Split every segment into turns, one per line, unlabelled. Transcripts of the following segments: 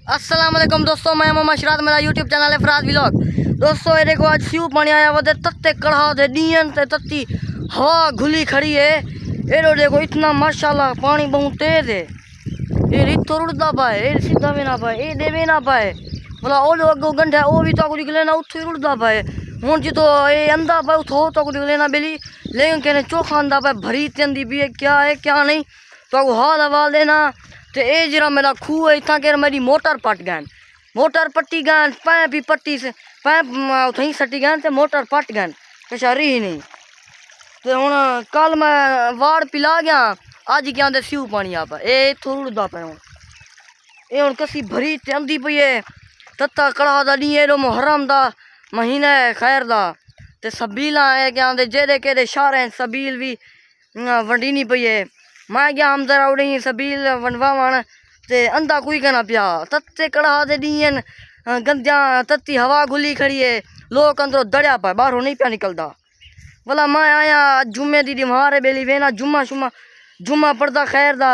अस्सलाम वालेकुम दोस्तों, मैं मोहम्मद शरात, मेरा यूट्यूब चैनल है फराज व्लॉग। दोस्तों ये देखो आज स्यू पानी आया वो तत्ते कड़ा थे डीएन से तत्ती हवा घुली खड़ी है। ये देखो इतना माशाल्लाह पानी बहुत तेज है। ये इतो रुड़दा पाए, ये सीधा भी ना पाए, ये देवे ना पाए भला ओ जो अगो गंढ है वो भी तो निकले ना उतो ही रुड़दा पाए। हूँ जो ये अंधा पाए उतो तो निकले ना बेली, लेकिन कहने चोखा आंदा पाए भरी तेंदी भी है क्या नहीं तो हाल हवाल देना। तो ये जरा मेरा खूह है इतना के मेरी मोटर पट गए, मोटर पट्टी गए, पैप भी पट्टी से पैप उथी सटी गए तो मोटर पट गए कशा रही नहीं। तो हूँ कल मैं वाड़ पिला गया, अज क्या आते स्यू पानी आप ये इतों रुड़दा पे हूँ। ये हूँ कसी भरी आंदी पई है तत्ता कड़ा दा डी एडो मुहर्रम दा महीना है खैर दा। तो सबील है क्या आते जेदे केदे शारे सबील भी वंडीनी पई है। मैं गया हम जरा उड़ी सबील वनवावन ते अंधा कोई कहना पिया तत्ते कड़ा दे डीन गंदिया तत्ती हवा घुली खड़ी है, लोग अंदरों दड़िया पाए बाहरों नहीं पिया निकलता। भला मैं आया जुम्मे दी मारे बेली वेना जुम्मा शुम्मा जुम्मा पढ़दा खैर दा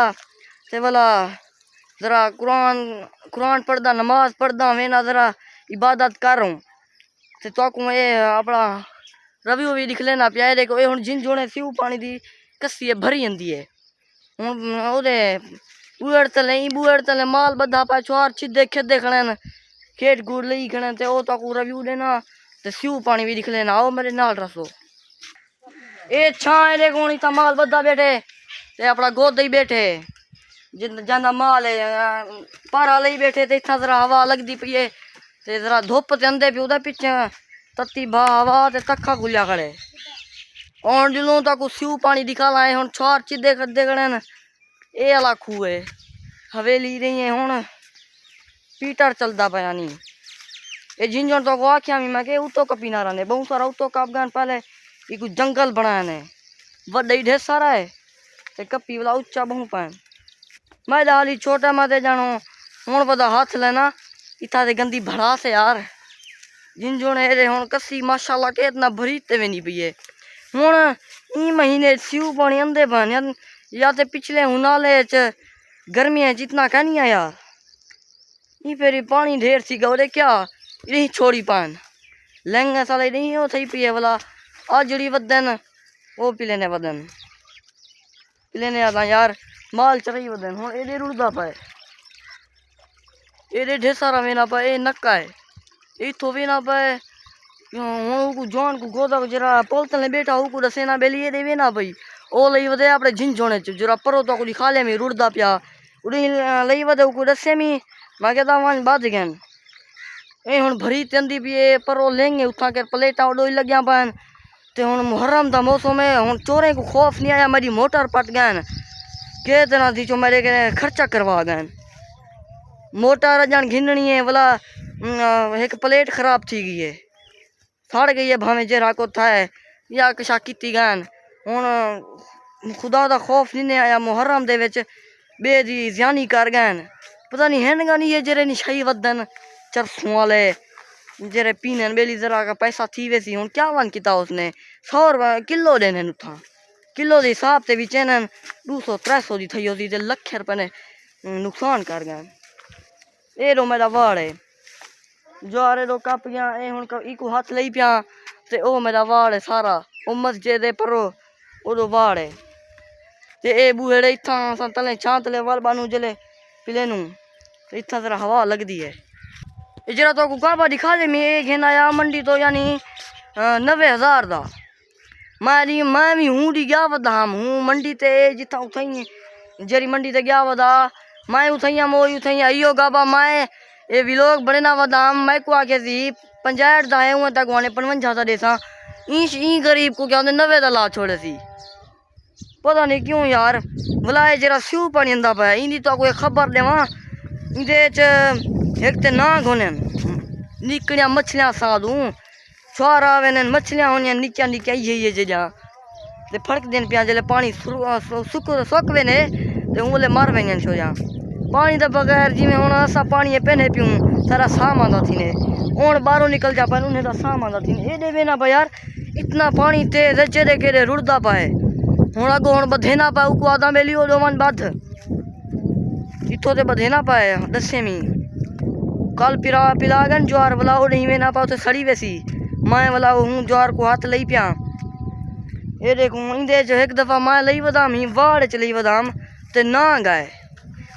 ते भला ज़रा कुरान पढ़दा नमाज पढ़दा वेना ज़रा इबादत कर रहा हूँ। तो तो ये अपना रवि भी दिख लेना पिया। ये देखो ये हूँ जिन जोड़े स्यू पानी दी कस्सी है भरी जंदी है। हूँ ओदे बूहड़ तले माल बधा पाए छोर छिदे खेदे खड़े न खेत कूड़ लई खड़े ते ओ ताकू रवि देना ते स्यू पानी भी दिख लेना। आओ मेरे नाल रसो ये छाए देखो इतना माल बधा बैठे ते अपना गोद ही बैठे जाना माल है पारा लई बैठे ते इतना जरा हवा लगती पई है ते जरा धुप ते अंदे पे उदा पिछे तत्ती बा हवा ते तखा खुलिया खड़े। और जिलों तक स्यू पानी दिखा लाए हूँ छोर चिदे खदे खड़े न। ये आला खूह है हवेली रही है हूँ पीटर चलता पाया नहीं। ये जिंजन तो को आख्या भी मैं उतो कपी ना रहे बहुत सारा उतो कप गए पहले ये कुछ जंगल बनाया ने वड्डा ही ढेर सारा है ते कपी वाला उच्चा बहु पाए। मैं हाली छोटा माते जानो हूँ पता हाथ लेना इतना ते गंदी भड़ा से यार जिंजों ने हूँ कसी माशाल्लाह के इतना भरी ते भी नहीं पी है। हूँ ई महीने स्यू पानी अंधे बन या तो पिछले हुनाले च गर्मियाँ जितना कहनी है यार ये फिर पानी ढेर सी गौरे क्या नहीं छोड़ी पान लहंगा साले नहीं हो थी पिए वाला आज जड़ी वदन वो पी लेने वदन पी लेने आता यार माल चढ़ी वदन हूँ ये रुड़दा पाए ये ढेर सारा वेना पाए ये नक्का है इतो भी ना पाए हूँ जॉन को गोदा को जरा पोलतल बैठा हूँ दसेना बेली ये देवे ना भाई ओ लई वधे अपने झिंझोने च जरा परो तो कुछ खा ले में रुड़दा पिया उड़ी लई वधे को दसे में मैं कहता वन बज गए ये हूँ भरी तेंदी भी है परो लेंगे उठा के प्लेटा उडो लग्या पान। तो हूँ मुहर्रम का मौसम है हूँ चोरे को खौफ नहीं आया मेरी मोटर पट गए के तरह थी जो मेरे के खर्चा करवा गए मोटर जान घिननी है बोला एक प्लेट खराब थी गई है सड़ गई है भावे जरा को था या कशा की गए हूँ खुदा का खौफ नहीं आया मुहर्रम दे विच बे दी ज्यानी कर गए पता नहीं है नहीं ये जरे निशाई वदन चरसों वाले जरे पीने बेली जरा का पैसा थी वैसी हूँ क्या वन किया उसने 100 रुपये किलो देने उठा किलो के हिसाब से भी चैन 200-300 की थी होती लख रुपये ने नुकसान कर गए। ये रो मेरा वाड़ है जो आरे रो कप गया ये हूँ इको हाथ ली पिया तो वो मेरा वाड़ है सारा वो मस्जिद परो उदो वाड़ है। तो ये बूहेड़े इतना तले छां तले वाल बानू जले पिले नू तो इतना जरा हवा लगती है। ये जरा तो गाबा दिखा दे मैं घेना आया मंडी तो यानी 90,000 का मैं भी हूँ डी गया वदा हम हूँ मंडी ते जितना उठाई जरी मंडी ते गया वदा मैं उठाइया मोई उठाइया इो गाबा मैं ये विलोक बड़े ना वदाम मैं को आके सी 65 का है हुए तक वाने 55 का देसा ई गरीब को क्या 90 का ला छोड़े सी पता नहीं क्यों यार। बुलाए जरा स्यू पानी अंदा पाया इंदी तो कोई खबर देवा इंदे एक ते ना घोने निकलिया मछलियाँ साधू छोरा वेन मछलियाँ होनिया निक्या निक्या ये जा ते फर्क दिन पिया जले पानी सुक वेने ते उंगले मार वेंगे छो जा पानी तो बगैर जिमें हूँ असा पानी पहने पियूँ सारा साम आंदा थी ने हूँ बाहरों निकल जा पाए उन्हें साम आंदा थी ये देवे ना पाए यार इतना पानी तेज चेरे केरे रुड़दा पाए हूँ अगो हूँ बधे ना पाए उको आदा बेली वो मन बध इतो ते बधे ना पाए दसे में कल पिला गए ज्वार वाला वो नहीं वेना पा उसे सड़ी वैसी मैं वाला हूँ ज्वार को हाथ लई पिया ये देखूँ इंदे जो एक दफ़ा मैं लई वदाम ही वाड़ च लई वदाम ते ना गए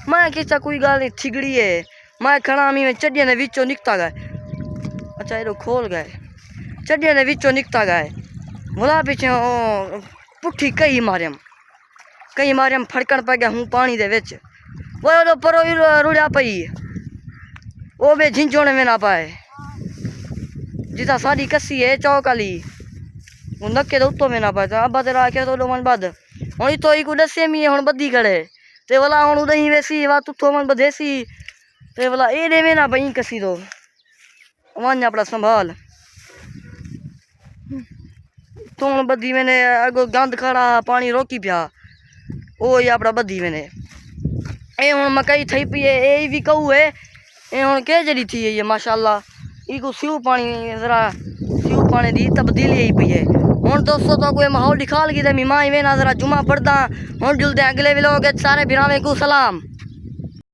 मैं किसा कोई गल नहीं थिगड़ी है मैं खड़ा मी में चड्डिया ने विचों निकता गए अच्छा ये खोल गए चड्डिया ने विचों निकता गए बोला पीछे पुट्ठी कई मारियम फड़कन पै गया हूँ पानी दे विच वो परो रुड़िया पई वो बे झिंझोने में ना पाए जिता साड़ी कसी है चौक वाली वो नक्के तो उत्तों में ना पाए अब्बा तेरा आख्या तो मन बद हूँ तो ही को दसे मी हूँ बदी खड़े ते वाला हूँ उदही वैसी वा तुथो मन बदेसी ते वाला एडे में ना पई कसी तो वन अपना संभाल तू बदी मैंने अगो गंद खड़ा पानी रोकी पिया ओ ही अपना बदी मैंने ए हूँ मकई थी पी है ये भी कहू है ये हूँ के जड़ी थी ये माशाल्लाह इको स्यू पानी जरा स्यू पानी दी तब्दीली ही पी है हूँ दोस्तों तो कोई माहौल दिखा लगी तो मैं वे ना जरा जुमा पढ़दा हूँ जुलते अगले व्लॉग सारे बिरावे को सलाम।